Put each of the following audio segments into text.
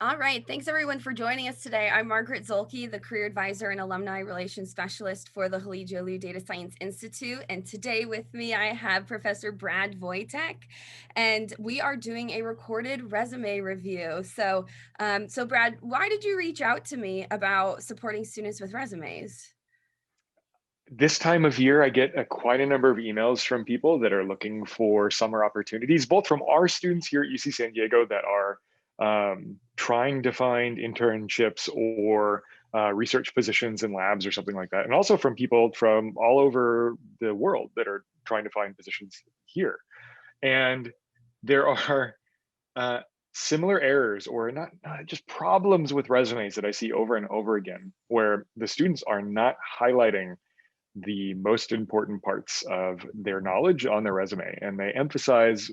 All right. Thanks everyone for joining us today. I'm Margaret Zolke, the Career Advisor and Alumni Relations Specialist for the Halijolu Data Science Institute. And today with me, I have Professor Brad Voytek, and we are doing a recorded resume review. So Brad, why did you reach out to me about supporting students with resumes? This time of year, I get quite a number of emails from people that are looking for summer opportunities, both from our students here at UC San Diego that are trying to find internships or research positions in labs or something like that, and also from people from all over the world that are trying to find positions here. And there are uh, similar errors or not just problems with resumes that I see over and over again, where the students are not highlighting the most important parts of their knowledge on their resume, and they emphasize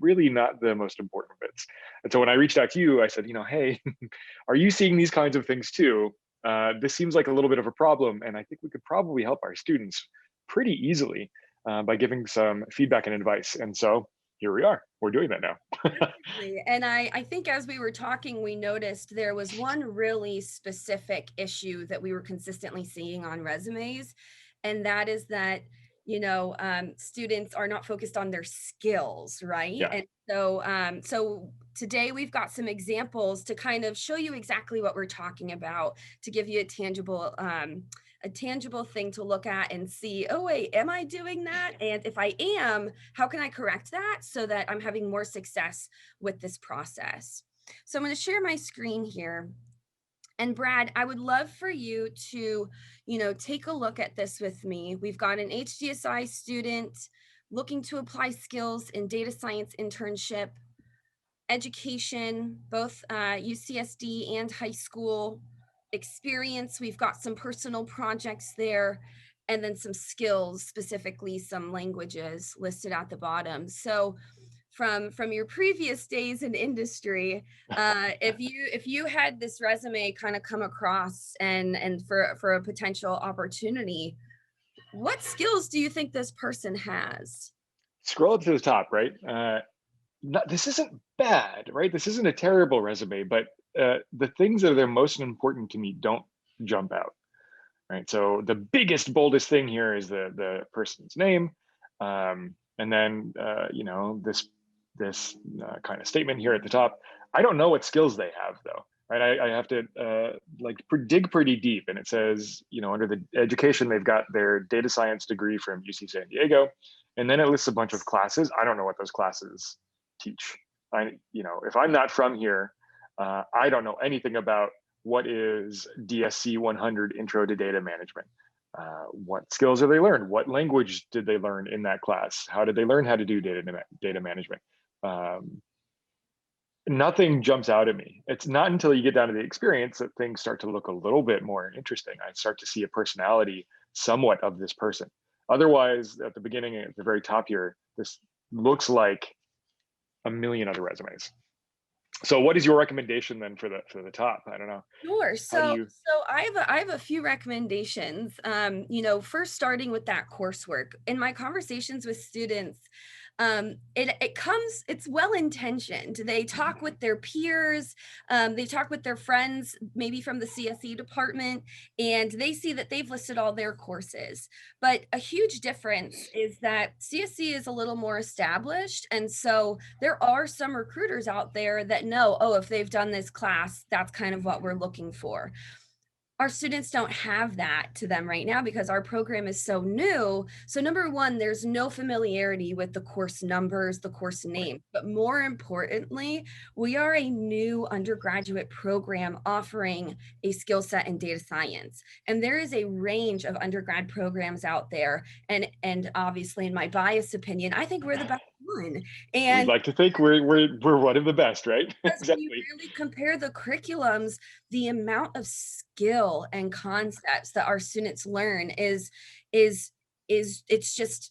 really not the most important bits. And so when I reached out to you, I said, hey, are you seeing these kinds of things too? This seems like a little bit of a problem, and I think we could probably help our students pretty easily by giving some feedback and advice. And so here we are. We're doing that now. Absolutely. And I think as we were talking, we noticed there was one really specific issue that we were consistently seeing on resumes, and that is that, students are not focused on their skills, right? Yeah. And so today we've got some examples to kind of show you exactly what we're talking about, to give you a tangible thing to look at and see, oh, wait, am I doing that? And if I am, how can I correct that so that I'm having more success with this process? So I'm going to share my screen here. And Brad, I would love for you to, take a look at this with me. We've got an HDSI student looking to apply skills in data science internship, education, both UCSD and high school experience. We've got some personal projects there, and then some skills, specifically some languages listed at the bottom. So from your previous days in industry, if you had this resume kind of come across and for a potential opportunity, what skills do you think this person has? Scroll up to the top, right? This isn't bad, right? This isn't a terrible resume, but the things that are most important to me don't jump out, right? So the biggest, boldest thing here is the person's name, and then this kind of statement here at the top. I don't know what skills they have though, right? I have to dig pretty deep, and it says under the education they've got their data science degree from UC San Diego, and then it lists a bunch of classes. I don't know what those classes teach. If I'm not from here, I don't know anything about what is DSC 100 Intro to Data Management. What skills have they learned? What language did they learn in that class? How did they learn how to do data management? Um, Nothing jumps out at me. It's not until you get down to the experience that things start to look a little bit more interesting. I start to see a personality somewhat of this person. Otherwise, at the beginning, at the very top here, this looks like a million other resumes. So what is your recommendation then for the top? I don't know. Sure. How do So you so I have a few recommendations. First starting with that coursework. In my conversations with students, it's well intentioned. They talk with their peers, they talk with their friends, maybe from the CSE department, and they see that they've listed all their courses. But a huge difference is that CSE is a little more established, and so there are some recruiters out there that know, oh, if they've done this class, that's kind of what we're looking for. Our students don't have that to them right now because our program is so new. So number one, there's no familiarity with the course numbers, the course name. But more importantly, we are a new undergraduate program offering a skill set in data science. And there is a range of undergrad programs out there. And obviously, in my biased opinion, I think we're the best one. we'd And like to think we're one of the best, right? because when you Exactly. really compare the curriculums, the amount of skill and concepts that our students learn is it's just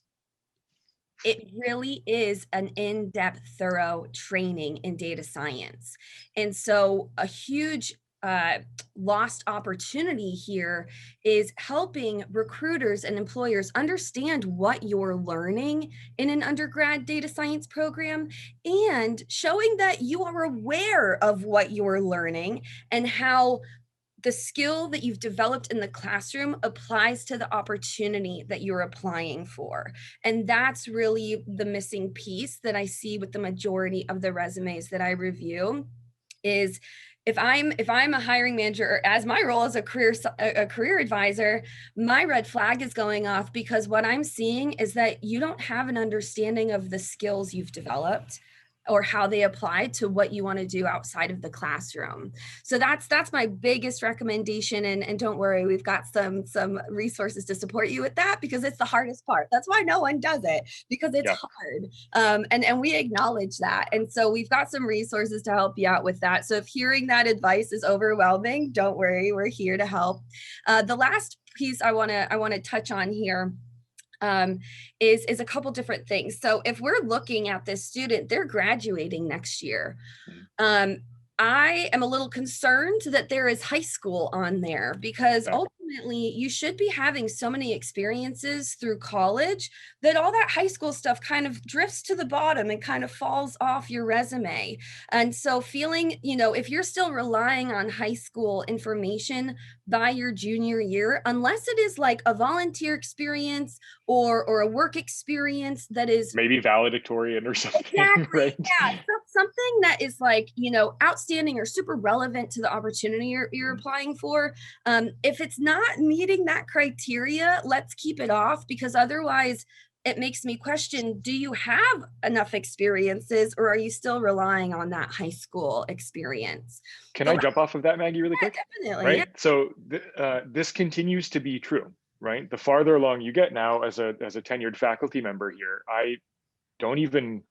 it really is an in-depth, thorough training in data science. And so a huge uh, lost opportunity here is helping recruiters and employers understand what you're learning in an undergrad data science program, and showing that you are aware of what you're learning and how the skill that you've developed in the classroom applies to the opportunity that you're applying for. And that's really the missing piece that I see with the majority of the resumes that I review is, if I'm a hiring manager, or as my role as a career advisor, my red flag is going off, because what I'm seeing is that you don't have an understanding of the skills you've developed or how they apply to what you want to do outside of the classroom. So that's my biggest recommendation. And don't worry, we've got some resources to support you with that, because it's the hardest part. That's why no one does it, because it's Yeah. hard. And we acknowledge that. And so we've got some resources to help you out with that. So if hearing that advice is overwhelming, don't worry, we're here to help. The last piece I want to touch on here is a couple different things. So if we're looking at this student, they're graduating next year. Mhm. Um, I am a little concerned that there is high school on there, because Yeah. ultimately you should be having so many experiences through college that all that high school stuff kind of drifts to the bottom and kind of falls off your resume. And so feeling, if you're still relying on high school information by your junior year, unless it is like a volunteer experience or a work experience that is Maybe valedictorian or something, exactly, right? yeah, something that is like, outstanding or super relevant to the opportunity you're Mhm. applying for. If it's not meeting that criteria, let's keep it off, because otherwise it makes me question, do you have enough experiences, or are you still relying on that high school experience? Can The I last, jump off of that, Maggie, really quick? definitely, yeah. Right. So this continues to be true, right? The farther along you get now as a tenured faculty member here, I don't even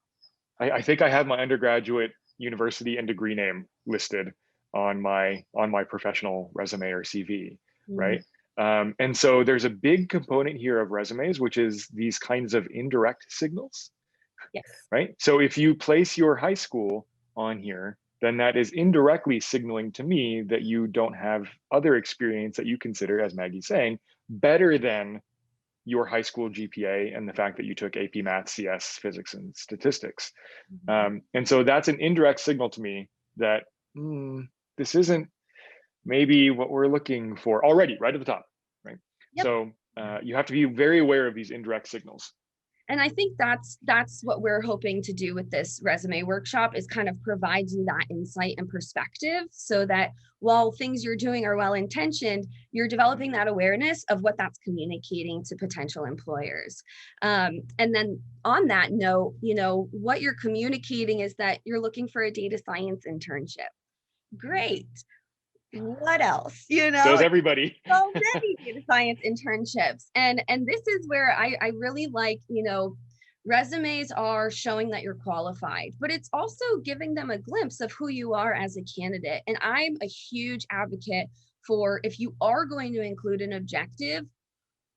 I think I have my undergraduate university and degree name listed on my professional resume or CV, Mhm. right? And so there's a big component here of resumes, which is these kinds of indirect signals, Yes. right? So if you place your high school on here, then that is indirectly signaling to me that you don't have other experience that you consider, as Maggie's saying, better than your high school GPA and the fact that you took AP Math, CS, Physics, and Statistics. Mhm. And so that's an indirect signal to me that this isn't maybe what we're looking for already, right at the top, right? Yep. So you have to be very aware of these indirect signals. And I think that's what we're hoping to do with this resume workshop, is kind of provide you that insight and perspective, so that while things you're doing are well intentioned, you're developing that awareness of what that's communicating to potential employers. And then on that note, what you're communicating is that you're looking for a data science internship. Great. What else? So is everybody. So many data science internships, and this is where I really like, resumes are showing that you're qualified, but it's also giving them a glimpse of who you are as a candidate. And I'm a huge advocate for, if you are going to include an objective,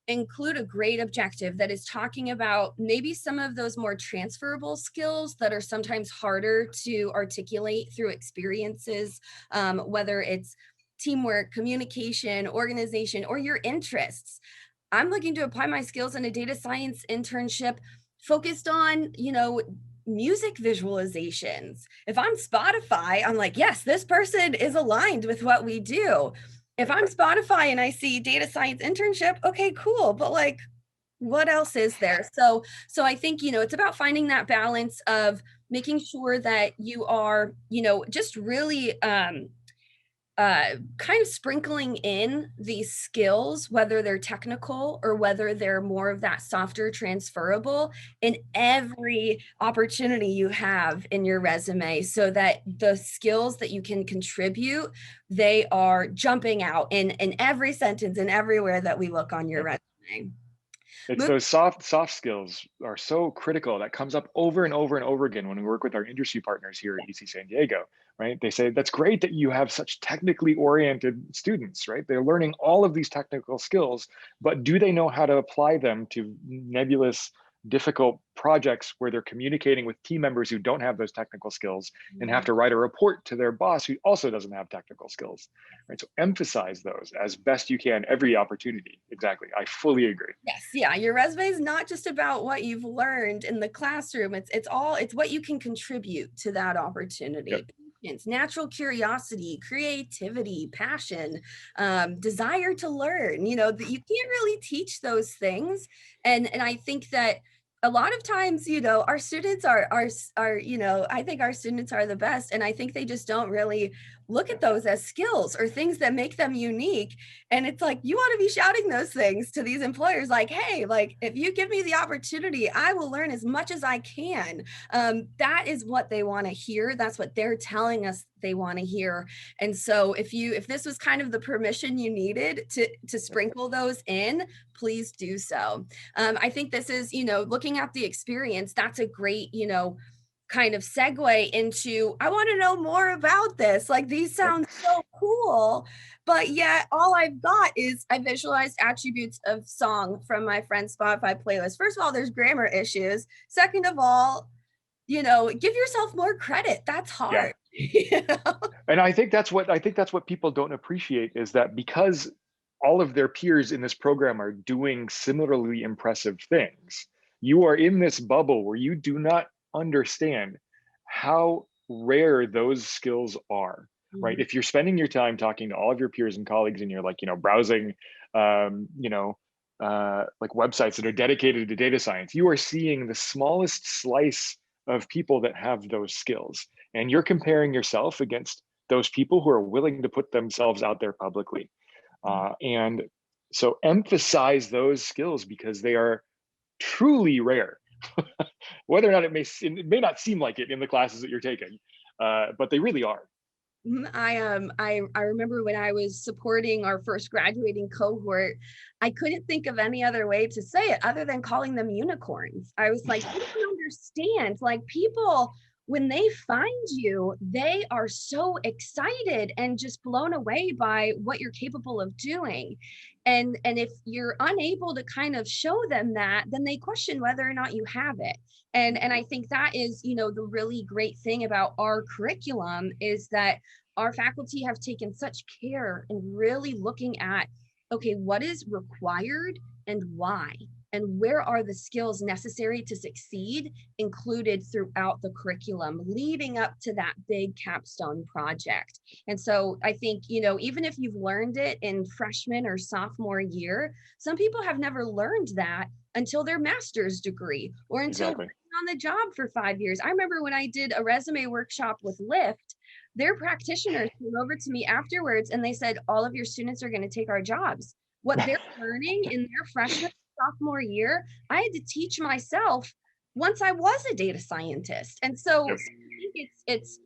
include a great objective that is talking about maybe some of those more transferable skills that are sometimes harder to articulate through experiences, whether it's teamwork, communication, organization, or your interests. I'm looking to apply my skills in a data science internship focused on, music visualizations. If I'm Spotify, I'm like, yes, this person is aligned with what we do. If I'm Spotify and I see data science internship, okay, cool. But like, what else is there? So I think, it's about finding that balance of making sure that you are, just really kind of sprinkling in these skills, whether they're technical or whether they're more of that softer transferable, in every opportunity you have in your resume, so that the skills that you can contribute, they are jumping out in every sentence and everywhere that we look on your Yep. resume. It's those soft skills are so critical. That comes up over and over and over again when we work with our industry partners here at UC San Diego, right? They say, that's great that you have such technically oriented students, right? They're learning all of these technical skills, but do they know how to apply them to nebulous difficult projects where they're communicating with team members who don't have those technical skills and have Mhm. to write a report to their boss who also doesn't have technical skills, right? So emphasize those as best you can every opportunity. Exactly. I fully agree. Yes, yeah, your resume is not just about what you've learned in the classroom, it's what you can contribute to that Yep. opportunity. Patience, natural curiosity, creativity, passion, desire to learn, that you can't really teach those things, and I think that a lot of times, our students are, I think our students are the best, and I think they just don't really look at those as skills or things that make them unique, and it's like, you want to be shouting those things to these employers like, hey, like, if you give me the opportunity, I will learn as much as I can. That is what they want to hear. That's what they're telling us they want to hear. And so if this was kind of the permission you needed to sprinkle those in, please do so. I think this is, looking at the experience, that's a great, kind of segue into, I want to know more about this. Like, these Yep. sound so cool, but yet all I've got is I visualized attributes of song from my friend's Spotify playlist. First of all, there's grammar issues. Second of all, give yourself more credit. That's Yeah. hard. You know? And I think that's what people don't appreciate is that because all of their peers in this program are doing similarly impressive things, you are in this bubble where you do not understand how rare those skills are, right? Mhm. If you're spending your time talking to all of your peers and colleagues and you're like, browsing, like websites that are dedicated to data science, you are seeing the smallest slice of people that have those skills, and you're comparing yourself against those people who are willing to put themselves out there publicly. And so emphasize those skills because they are truly rare. Whether or not it may not seem like it in the classes that you're taking, but they really are. I remember when I was supporting our first graduating cohort, I couldn't think of any other way to say it other than calling them unicorns. I was like, you don't understand. Like, people, when they find you, they are so excited and just blown away by what you're capable of doing. And if you're unable to kind of show them that, then they question whether or not you have it. And I think that is, the really great thing about our curriculum is that our faculty have taken such care in really looking at, okay, what is required and why, and where are the skills necessary to succeed included throughout the curriculum leading up to that big capstone project. And so I think, even if you've learned it in freshman or sophomore year, some people have never learned that until their master's degree or until Exactly. on the job for 5 years. I remember when I did a resume workshop with Lyft, their practitioners came over to me afterwards and they said, all of your students are going to take our jobs. What they're learning in their freshman, sophomore year, I had to teach myself once I was a data scientist. And so Yep. I think it's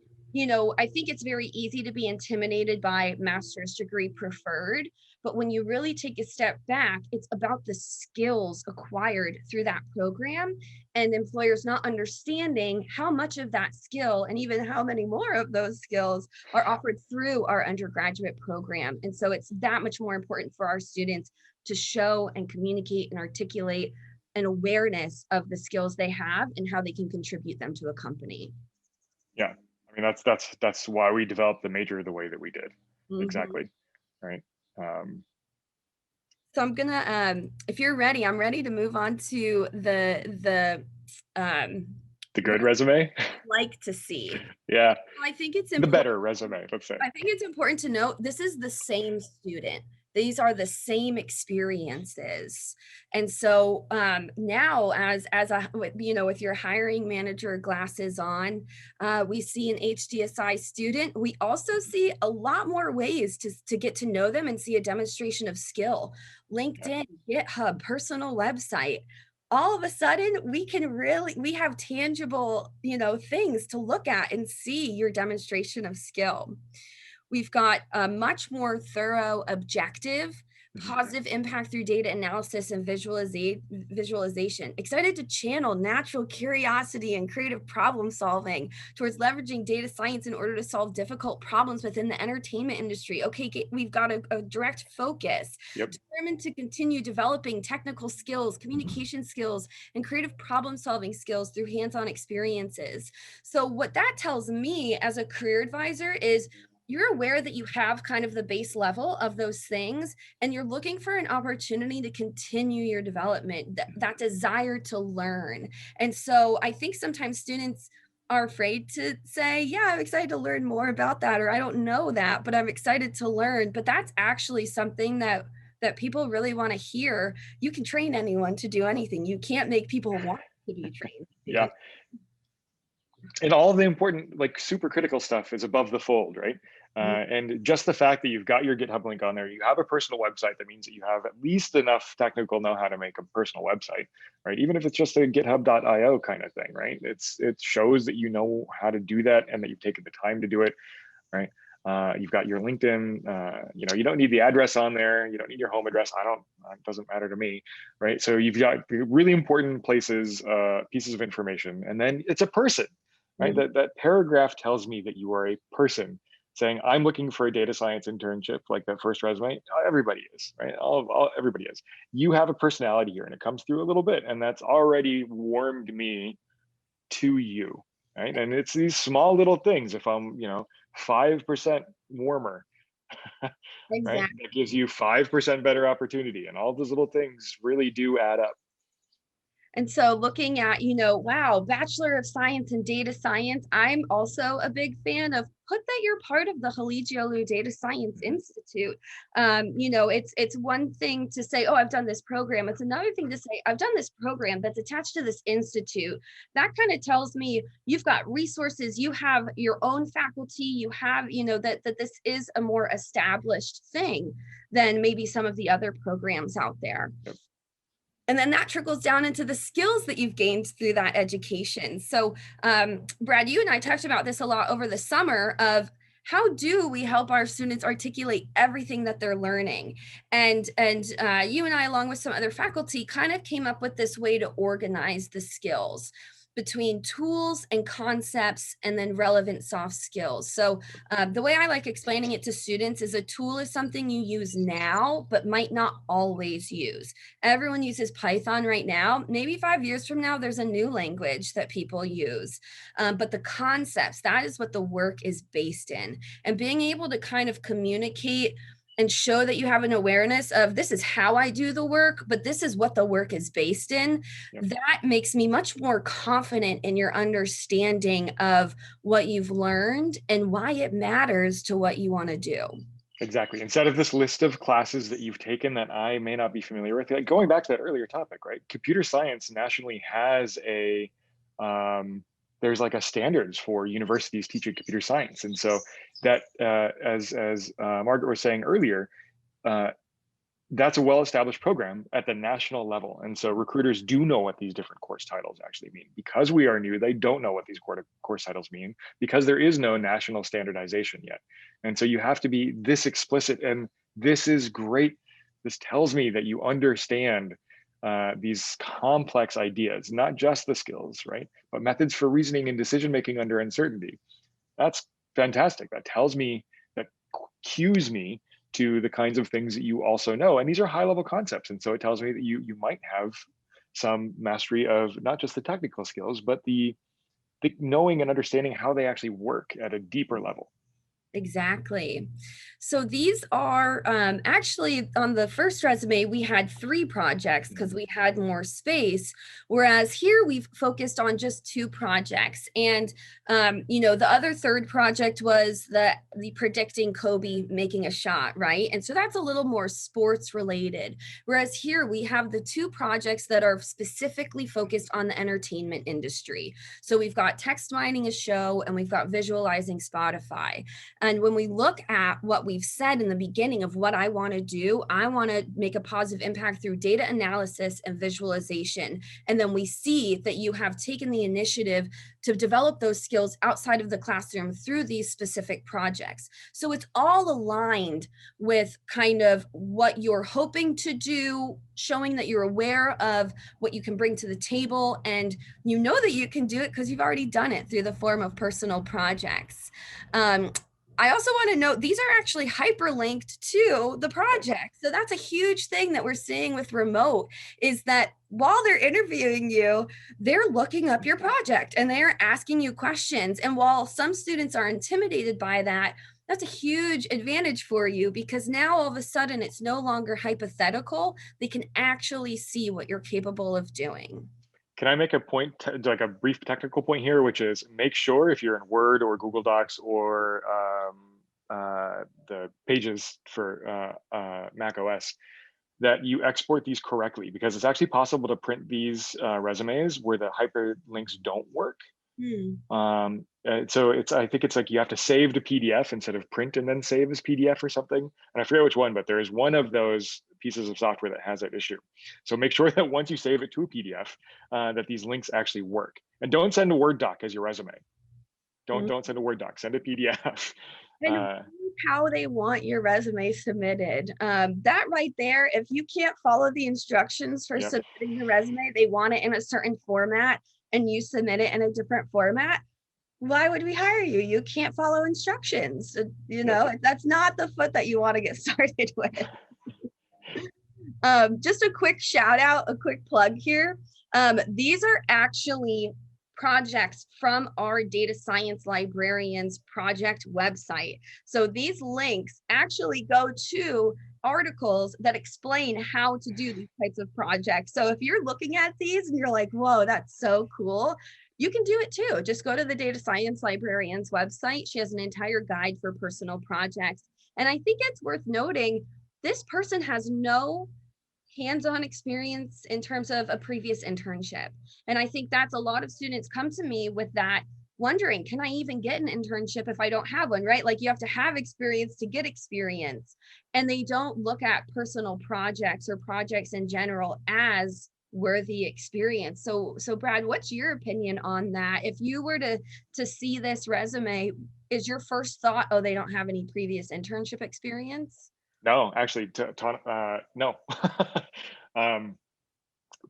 I think it's very easy to be intimidated by master's degree preferred, but when you really take a step back, it's about the skills acquired through that program and employers not understanding how much of that skill and even how many more of those skills are offered through our undergraduate program. And so it's that much more important for our students to show and communicate and articulate an awareness of the skills they have and how they can contribute them to a company. Yeah. I mean, that's why we developed the major the way that we did. Mhm. Exactly. Right. Um, So I'm gonna, if you're ready, I'm ready to move on to um, the what good resume. I like to see. Yeah. I think it's The important. better resume, let's say. I think it's important to note this is the same student. These are the same experiences. And so now with your hiring manager glasses on, we see an HDSI student. We also see a lot more ways to get to know them and see a demonstration of skill. Yeah. LinkedIn, GitHub, personal website. All of a sudden, we have tangible, things to look at and see your demonstration of skill. We've got a much more thorough, objective Mhm. positive impact through data analysis and visualization, excited to channel natural curiosity and creative problem solving towards leveraging data science in order to solve difficult problems within the entertainment industry. Okay, we've got a direct focus, Yep. determined to continue developing technical skills, communication skills, and creative problem solving skills through hands-on experiences. So what that tells me as a career advisor is you're aware that you have kind of the base level of those things, and you're looking for an opportunity to continue your development, that desire to learn. And so I think sometimes students are afraid to say, yeah, I'm excited to learn more about that, or I don't know that, but I'm excited to learn. But that's actually something that people really want to hear. You can train anyone to do anything. You can't make people want to be trained to do. Yeah. And all the important, like super critical stuff is above the fold, right? And just the fact that you've got your GitHub link on there, you have a personal website, that means that you have at least enough technical know how to make a personal website, right? Even if it's just a github.io kind of thing, right? It shows that you know how to do that and that you've taken the time to do it, right? You've got your LinkedIn, you don't need the address on there. You don't need your home address. It doesn't matter to me, right? So you've got really important places, pieces of information, and then it's a person, right? Mhm. That paragraph tells me that you are a person saying, I'm looking for a data science internship, like that first resume. Everybody is, right? Everybody is. You have a personality here, and it comes through a little bit, and that's already warmed me to you, right? And it's these small little things. If I'm, 5% warmer, right? Exactly. That gives you 5% better opportunity. And all those little things really do add up. And so looking at, wow, Bachelor of Science in Data Science, I'm also a big fan of put that you're part of the Collegiale Data Science Mhm. Institute. It's one thing to say, oh, I've done this program. It's another thing to say, I've done this program that's attached to this institute. That kind of tells me you've got resources, you have your own faculty, you have, that this is a more established thing than maybe some of the other programs out there. Yep. And then that trickles down into the skills that you've gained through that education. So, Brad, you and I talked about this a lot over the summer of how do we help our students articulate everything that they're learning? And you and I, along with some other faculty, kind of came up with this way to organize the skills between tools and concepts and then relevant soft skills. So the way I like explaining it to students is a tool is something you use now, but might not always use. Everyone uses Python right now. Maybe 5 years from now, there's a new language that people use. But the concepts, that is what the work is based in. And being able to kind of communicate and show that you have an awareness of this is how I do the work, but this is what the work is based in. Yep. That makes me much more confident in your understanding of what you've learned and why it matters to what you want to do. Exactly. Instead of this list of classes that you've taken that I may not be familiar with, like going back to that earlier topic, right? Computer science nationally has there's like a standards for universities teaching computer science. And so that, as Margaret was saying earlier, uh, that's a well-established program at the national level. And so recruiters do know what these different course titles actually mean. Because we are new, they don't know what these course titles mean because there is no national standardization yet. And so you have to be this explicit, and this is great. This tells me that you understand these complex ideas, not just the skills, right? But methods for reasoning and decision-making under uncertainty. That's fantastic. That tells me, that cues me to the kinds of things that you also know. And these are high level concepts. And so it tells me that you might have some mastery of not just the technical skills, but the knowing and understanding how they actually work at a deeper level. Exactly. So these are actually on the first resume, we had 3 projects because Mhm. we had more space. Whereas here we've focused on just 2 projects. And, the other third project was the predicting Kobe making a shot, right? And so that's a little more sports related. Whereas here we have the 2 projects that are specifically focused on the entertainment industry. So we've got text mining a show and we've got visualizing Spotify. And when we look at what we've said in the beginning of what I want to do, I want to make a positive impact through data analysis and visualization. And then we see that you have taken the initiative to develop those skills outside of the classroom through these specific projects. So it's all aligned with kind of what you're hoping to do, showing that you're aware of what you can bring to the table, and you know that you can do it because you've already done it through the form of personal projects. I also want to note these are actually hyperlinked to the project. So that's a huge thing that we're seeing with remote, is that while they're interviewing you, they're looking up your project and they're asking you questions. And while some students are intimidated by that, that's a huge advantage for you, because now all of a sudden it's no longer hypothetical. They can actually see what you're capable of doing. Can I make a point, like a brief technical point here, which is make sure if you're in Word or Google Docs or the Pages for Mac OS, that you export these correctly, because it's actually possible to print these resumes where the hyperlinks don't work. Hmm. So I think it's like you have to save to PDF instead of print and then save as PDF or something. And I forget which one, but there is one of those pieces of software that has that issue. So make sure that once you save it to a PDF, that these links actually work. And don't send a Word doc as your resume. Don't send a Word doc. Send a PDF. Kind of how they want your resume submitted. That right there, if you can't follow the instructions for Yep. submitting the resume, they want it in a certain format and you submit it in a different format, why would we hire you? You can't follow instructions. You Yep. know, that's not the foot that you want to get started with. Just a quick shout out, a quick plug here. These are actually projects from our data science librarians project website. So these links actually go to articles that explain how to do these types of projects. So if you're looking at these and you're like, whoa, that's so cool, you can do it too. Just go to the data science librarian's website. She has an entire guide for personal projects. And I think it's worth noting, this person has no hands-on experience in terms of a previous internship. And I think that's a lot of students come to me with that, wondering, can I even get an internship if I don't have one, right? Like you have to have experience to get experience. And they don't look at personal projects or projects in general as worthy experience. So Brad, what's your opinion on that? If you were to see this resume, is your first thought, oh, they don't have any previous internship experience? No, actually, no. um,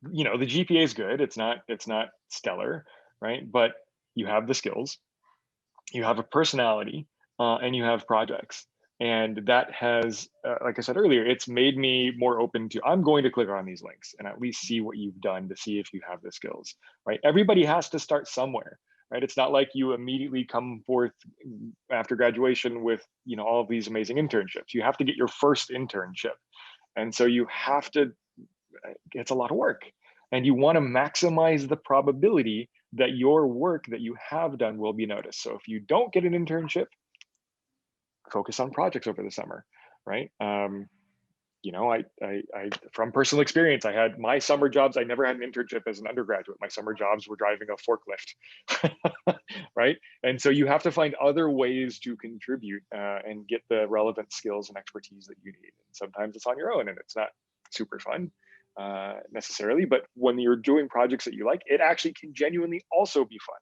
the GPA is good. It's not stellar, right? But you have the skills, you have a personality, and you have projects. And that has, like I said earlier, it's made me more open to, I'm going to click on these links and at least see what you've done to see if you have the skills, right? Everybody has to start somewhere, right? It's not like you immediately come forth after graduation with, all of these amazing internships. You have to get your first internship. And so you have to, it's a lot of work. And you want to maximize the probability that your work that you have done will be noticed. So if you don't get an internship, focus on projects over the summer, right? I from personal experience, I had my summer jobs. I never had an internship as an undergraduate. My summer jobs were driving a forklift, right? And so you have to find other ways to contribute and get the relevant skills and expertise that you need. And sometimes it's on your own, and it's not super fun necessarily. But when you're doing projects that you like, it actually can genuinely also be fun,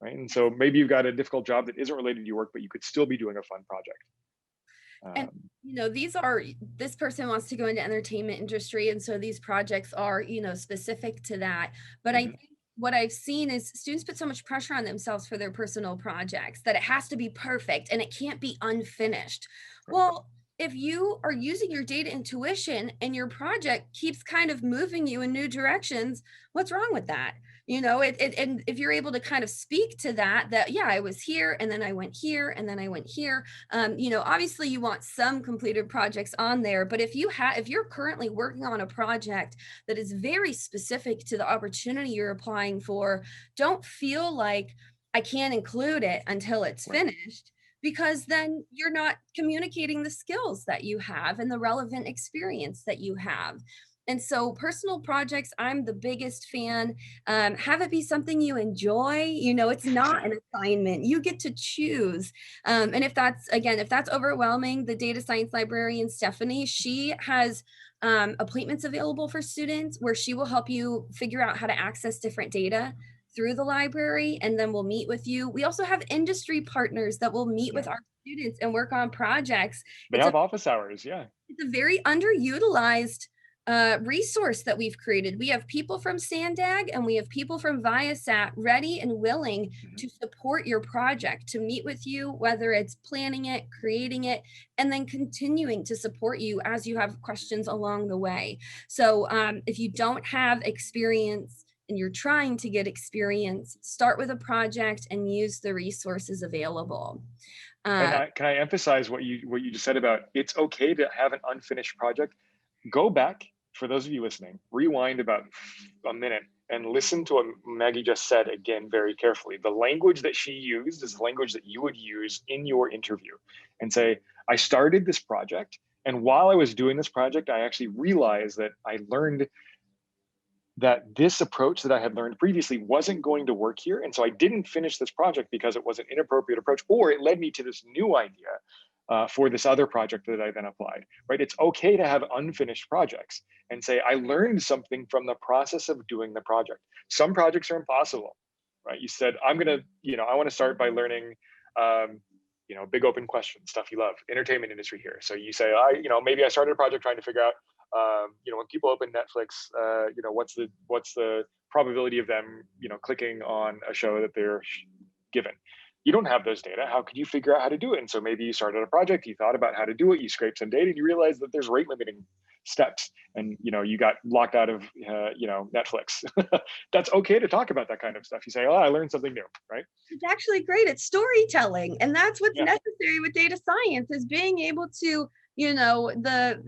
right? And so maybe you've got a difficult job that isn't related to your work, but you could still be doing a fun project. And this person wants to go into entertainment industry, and so these projects are, specific to that. But I Mhm. think what I've seen is students put so much pressure on themselves for their personal projects that it has to be perfect and it can't be unfinished. Right. Well, if you are using your data intuition and your project keeps kind of moving you in new directions, what's wrong with that? And if you're able to kind of speak to that, yeah, I was here and then I went here and then I went here. Obviously you want some completed projects on there, but if you're currently working on a project that is very specific to the opportunity you're applying for, don't feel like I can't include it until it's Right. finished, because then you're not communicating the skills that you have and the relevant experience that you have. And so personal projects, I'm the biggest fan. Have it be something you enjoy. You know, it's not an assignment. You get to choose. And if that's, again, if that's overwhelming, the data science librarian, Stephanie, she has appointments available for students where she will help you figure out how to access different data through the library, and then we'll meet with you. We also have industry partners that will meet with Yeah. our students and work on projects. They have office hours. Yeah. It's a very underutilized resource that we've created. We have people from Sandag and we have people from Viasat ready and willing Mhm. to support your project, to meet with you, whether it's planning it, creating it, and then continuing to support you as you have questions along the way. So if you don't have experience and you're trying to get experience, start with a project and use the resources available. And Uh, can I emphasize what you just said about it's okay to have an unfinished project? Go back, for those of you listening, rewind about a minute and listen to what Maggie just said again very carefully. The language that she used is the language that you would use in your interview, and say, I started this project, and while I was doing this project, I actually realized that I learned that this approach that I had learned previously wasn't going to work here. And so I didn't finish this project because it was an inappropriate approach, or it led me to this new idea for this other project that I then applied, right? It's okay to have unfinished projects and say, I learned something from the process of doing the project. Some projects are impossible, right? You said, I'm going to, I want to start by learning, um, big open question, stuff you love, entertainment industry here. So you say, maybe I started a project trying to figure out, when people open Netflix, what's the probability of them, clicking on a show that they're given. You don't have those data. How could you figure out how to do it? And so maybe you started a project, you thought about how to do it, you scraped some data, and you realize that there's rate limiting steps, and you got locked out of Netflix. That's okay to talk about that kind of stuff. You say, oh, I learned something new, right? It's actually great. It's storytelling. And that's what's Yeah. necessary with data science, is being able to, the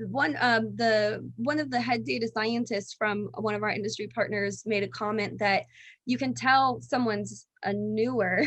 one of the head data scientists from one of our industry partners made a comment that you can tell someone's a newer,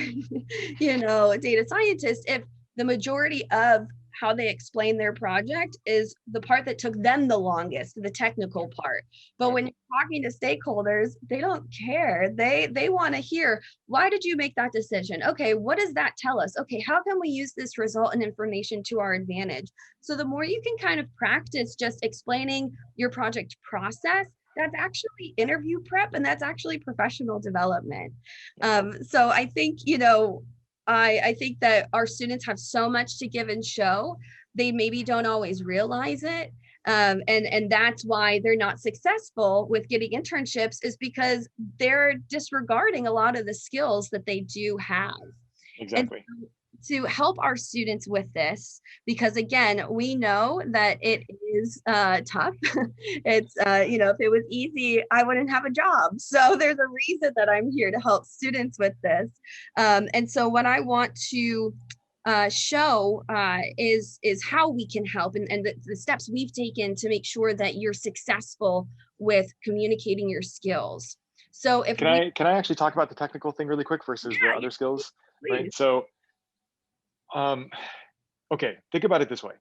data scientist if the majority of how they explain their project is the part that took them the longest, the technical part. But when you're talking to stakeholders, they don't care. They want to hear, why did you make that decision? Okay, what does that tell us? Okay, how can we use this result and information to our advantage? So the more you can kind of practice just explaining your project process, that's actually interview prep, and that's actually professional development. So I think, I think that our students have so much to give and show. They maybe don't always realize it. And that's why they're not successful with getting internships, is because they're disregarding a lot of the skills that they do have. And Exactly. to help our students with this, because again, we know that it is tough. It's, if it was easy, I wouldn't have a job. So there's a reason that I'm here to help students with this. And so what I want to show is how we can help, and the steps we've taken to make sure that you're successful with communicating your skills. So if Can I actually talk about the technical thing really quick versus the yeah, other skills, right? please. So, okay, think about it this way.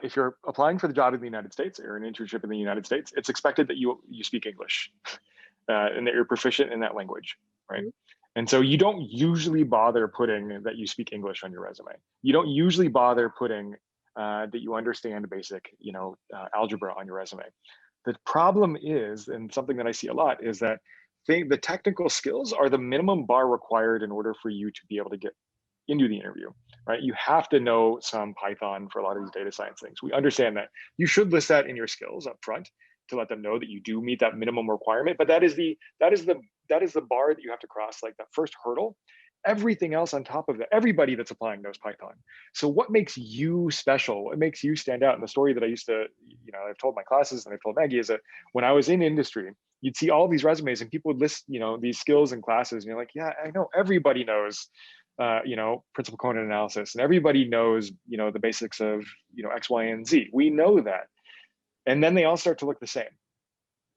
If you're applying for the job in the United States or an internship in the United States, it's expected that you speak English and that you're proficient in that language, right? And so you don't usually bother putting that you speak English on your resume. You don't usually bother putting that you understand basic, algebra on your resume. The problem is, and something that I see a lot, is that the technical skills are the minimum bar required in order for you to be able to get into the interview, right? You have to know some Python for a lot of these data science things. We understand that. You should list that in your skills up front to let them know that you do meet that minimum requirement. But that is the bar that you have to cross, like that first hurdle. Everything else on top of that, everybody that's applying knows Python. So what makes you special? What makes you stand out? And the story that I used to, I've told my classes and I've told Maggie, is that when I was in industry, you'd see all these resumes and people would list, these skills and classes, and you're like, yeah, I know everybody knows principal component analysis, and everybody knows, the basics of, X, Y, and Z. We know that. And then they all start to look the same.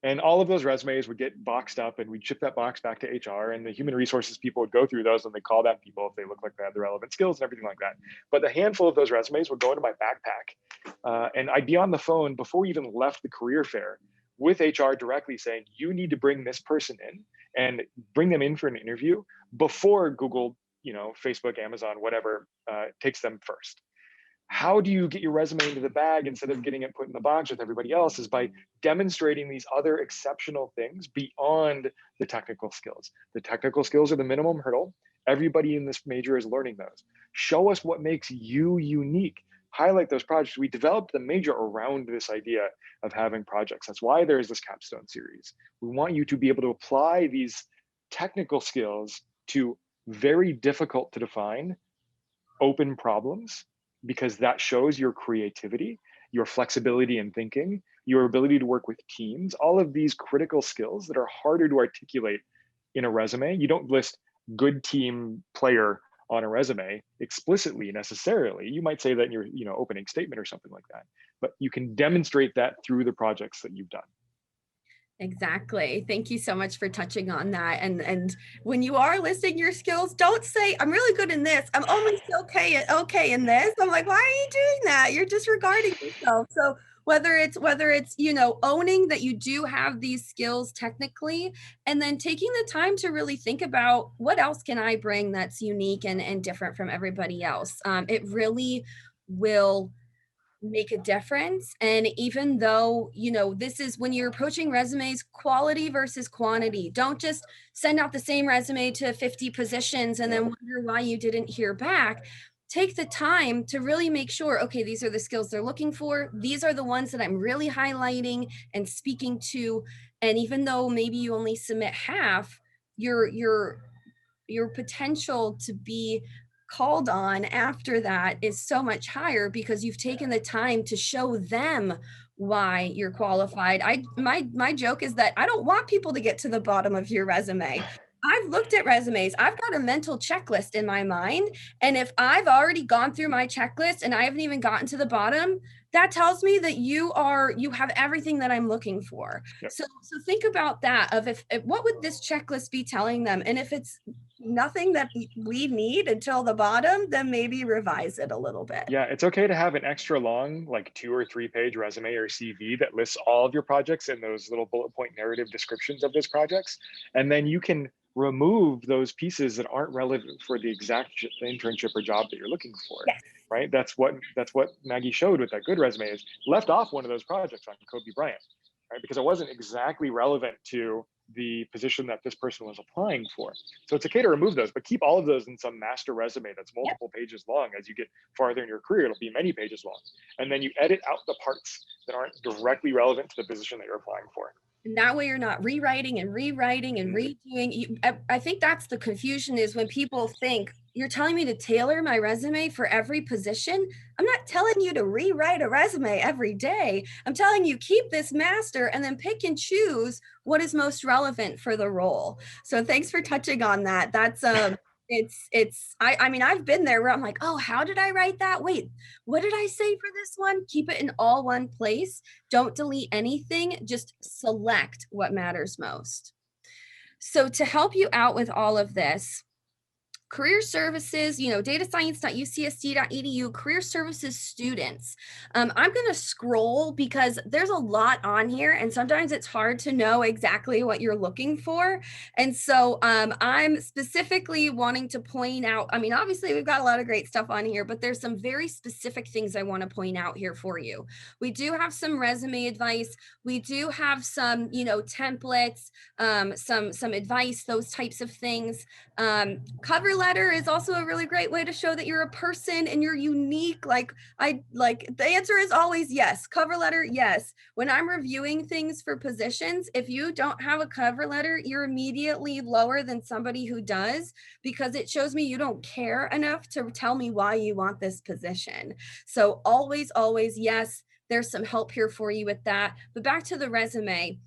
And all of those resumes would get boxed up, and we'd ship that box back to HR, and the human resources people would go through those and they call that people if they look like they have the relevant skills and everything like that. But the handful of those resumes would go into my backpack, and I'd be on the phone before we even left the career fair with HR directly saying, you need to bring this person in and bring them in for an interview before Google, Facebook, Amazon, whatever, takes them first. How do you get your resume into the bag instead of getting it put in the box with everybody else, is by demonstrating these other exceptional things beyond the technical skills. The technical skills are the minimum hurdle. Everybody in this major is learning those. Show us what makes you unique. Highlight those projects. We developed the major around this idea of having projects. That's why there's this capstone series. We want you to be able to apply these technical skills to very difficult to define open problems, because that shows your creativity, your flexibility in thinking, your ability to work with teams, all of these critical skills that are harder to articulate in a resume. You don't list good team player on a resume explicitly necessarily. You might say that in your opening statement or something like that, but you can demonstrate that through the projects that you've done. Exactly. Thank you so much for touching on that. And when you are listing your skills, don't say, I'm really good in this. I'm only okay in this. I'm like, why are you doing that? You're disregarding yourself. So whether it's, owning that you do have these skills technically, and then taking the time to really think about what else can I bring that's unique and different from everybody else. It really will make a difference. And even though, this is when you're approaching resumes, quality versus quantity. Don't just send out the same resume to 50 positions and then wonder why you didn't hear back. Take the time to really make sure, okay, these are the skills they're looking for. These are the ones that I'm really highlighting and speaking to. And even though maybe you only submit half, your potential to be called on after that is so much higher, because you've taken the time to show them why you're qualified. My joke is that I don't want people to get to the bottom of your resume. I've looked at resumes. I've got a mental checklist in my mind, and if I've already gone through my checklist and I haven't even gotten to the bottom, that tells me that you have everything that I'm looking for. Yep. So think about that, of if what would this checklist be telling them? And if it's nothing that we need until the bottom, then maybe revise it a little bit. Yeah, it's okay to have an extra long, like 2 or 3 page resume or CV that lists all of your projects and those little bullet point narrative descriptions of those projects. And then you can remove those pieces that aren't relevant for the exact internship or job that you're looking for. Yes. Right? That's what Maggie showed with that good resume, is left off one of those projects on Kobe Bryant, right? Because it wasn't exactly relevant to the position that this person was applying for. So it's okay to remove those, but keep all of those in some master resume that's multiple pages long. As you get farther in your career, it'll be many pages long. And then you edit out the parts that aren't directly relevant to the position that you're applying for. And that way you're not rewriting and redoing. I think that's the confusion, is when people think you're telling me to tailor my resume for every position. I'm not telling you to rewrite a resume every day. I'm telling you, keep this master and then pick and choose what is most relevant for the role. So thanks for touching on that. That's I mean, I've been there where I'm like, oh, how did I write that? Wait, what did I say for this one? Keep it in all one place. Don't delete anything. Just select what matters most. So to help you out with all of this, career services, datascience.ucsd.edu, career services students. I'm going to scroll because there's a lot on here, and sometimes it's hard to know exactly what you're looking for. And so I'm specifically wanting to point out, I mean, obviously we've got a lot of great stuff on here, but there's some very specific things I want to point out here for you. We do have some resume advice. We do have some, templates, some advice, those types of things. Cover letter is also a really great way to show that you're a person and you're unique. The answer is always yes. Cover letter, yes. When I'm reviewing things for positions, if you don't have a cover letter, you're immediately lower than somebody who does, because it shows me you don't care enough to tell me why you want this position. So always, yes, there's some help here for you with that. But back to the resume.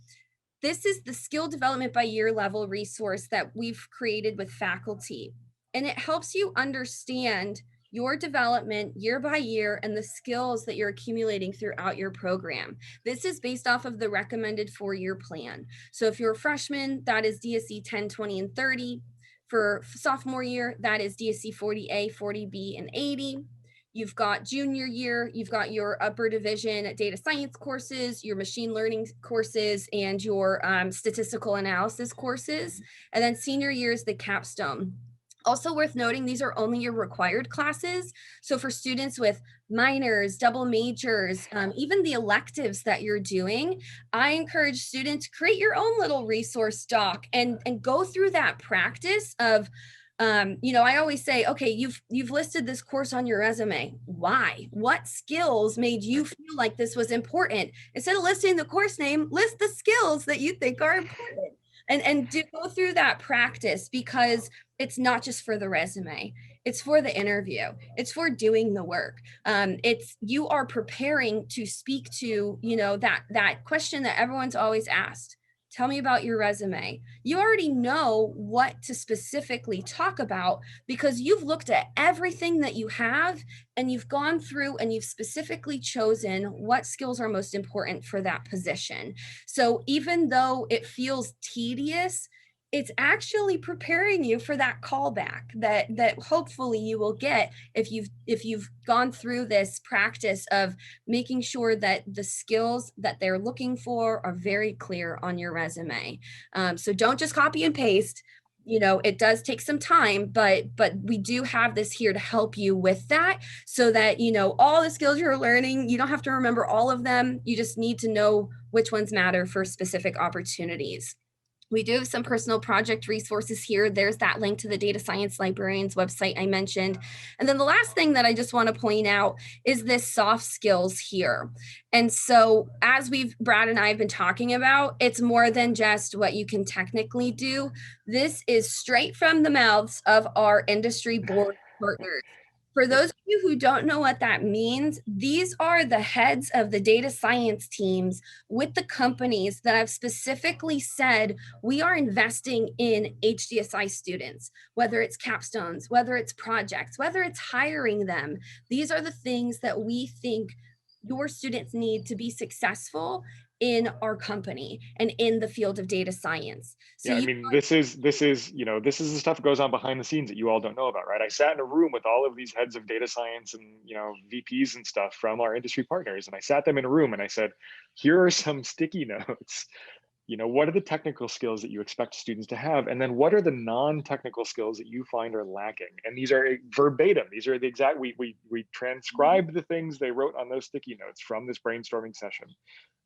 This is the skill development by year level resource that we've created with faculty, and it helps you understand your development year by year and the skills that you're accumulating throughout your program. This is based off of the recommended 4-year plan. So if you're a freshman, that is DSE 10, 20, and 30. For sophomore year, that is DSE 40A, 40B, and 80. You've got junior year, you've got your upper division data science courses, your machine learning courses, and your statistical analysis courses. And then senior year is the capstone. Also worth noting, these are only your required classes. So for students with minors, double majors, even the electives that you're doing, I encourage students, create your own little resource doc and go through that practice of, I always say, okay, you've listed this course on your resume. Why? What skills made you feel like this was important? Instead of listing the course name, list the skills that you think are important. And do go through that practice, because it's not just for the resume, it's for the interview, it's for doing the work. It's, you are preparing to speak to, that question that everyone's always asked. Tell me about your resume. You already know what to specifically talk about because you've looked at everything that you have and you've gone through and you've specifically chosen what skills are most important for that position. So even though it feels tedious, it's actually preparing you for that callback that hopefully you will get if you've gone through this practice of making sure that the skills that they're looking for are very clear on your resume. So don't just copy and paste. It does take some time, but we do have this here to help you with that, so that all the skills you're learning, you don't have to remember all of them. You just need to know which ones matter for specific opportunities. We do have some personal project resources here. There's that link to the data science librarian's website I mentioned. And then the last thing that I just want to point out is this soft skills here. And so as Brad and I have been talking about, it's more than just what you can technically do. This is straight from the mouths of our industry board partners. For those of you who don't know what that means, these are the heads of the data science teams with the companies that have specifically said, we are investing in HDSI students, whether it's capstones, whether it's projects, whether it's hiring them. These are the things that we think your students need to be successful in our company and in the field of data science. So Yeah, I mean, this is this is the stuff that goes on behind the scenes that you all don't know about, right? I sat in a room with all of these heads of data science and VPs and stuff from our industry partners, and I sat them in a room and I said, here are some sticky notes. What are the technical skills that you expect students to have? And then what are the non-technical skills that you find are lacking? And these are verbatim. These are the exact, we transcribed the things they wrote on those sticky notes from this brainstorming session,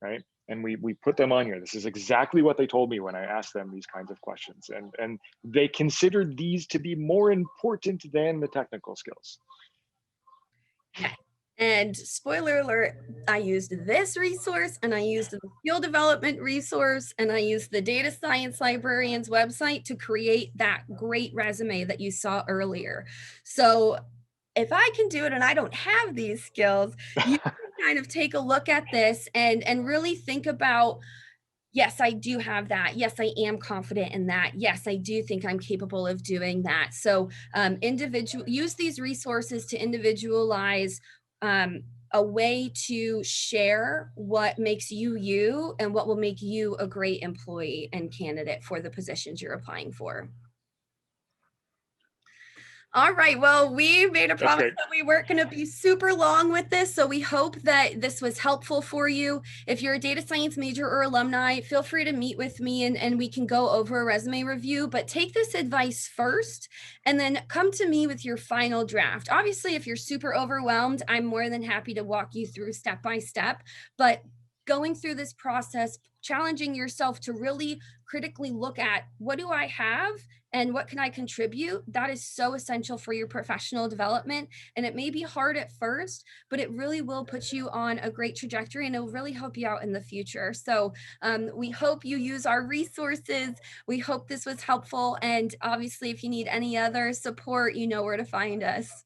right? And we put them on here. This is exactly what they told me when I asked them these kinds of questions. And they considered these to be more important than the technical skills. yeah. And spoiler alert, I used this resource and I used the skill development resource and I used the data science librarian's website to create that great resume that you saw earlier. So if I can do it and I don't have these skills, you can kind of take a look at this and really think about, yes, I do have that. Yes, I am confident in that. Yes, I do think I'm capable of doing that. So use these resources to individualize a way to share what makes you you and what will make you a great employee and candidate for the positions you're applying for. All right. Well, we made a promise that we weren't going to be super long with this. So we hope that this was helpful for you. If you're a data science major or alumni, feel free to meet with me and we can go over a resume review, but take this advice first and then come to me with your final draft. Obviously, if you're super overwhelmed, I'm more than happy to walk you through step by step, but going through this process, challenging yourself to really critically look at, what do I have and what can I contribute? That is so essential for your professional development. And it may be hard at first, but it really will put you on a great trajectory and it will really help you out in the future. So we hope you use our resources. We hope this was helpful. And obviously, if you need any other support, you know where to find us.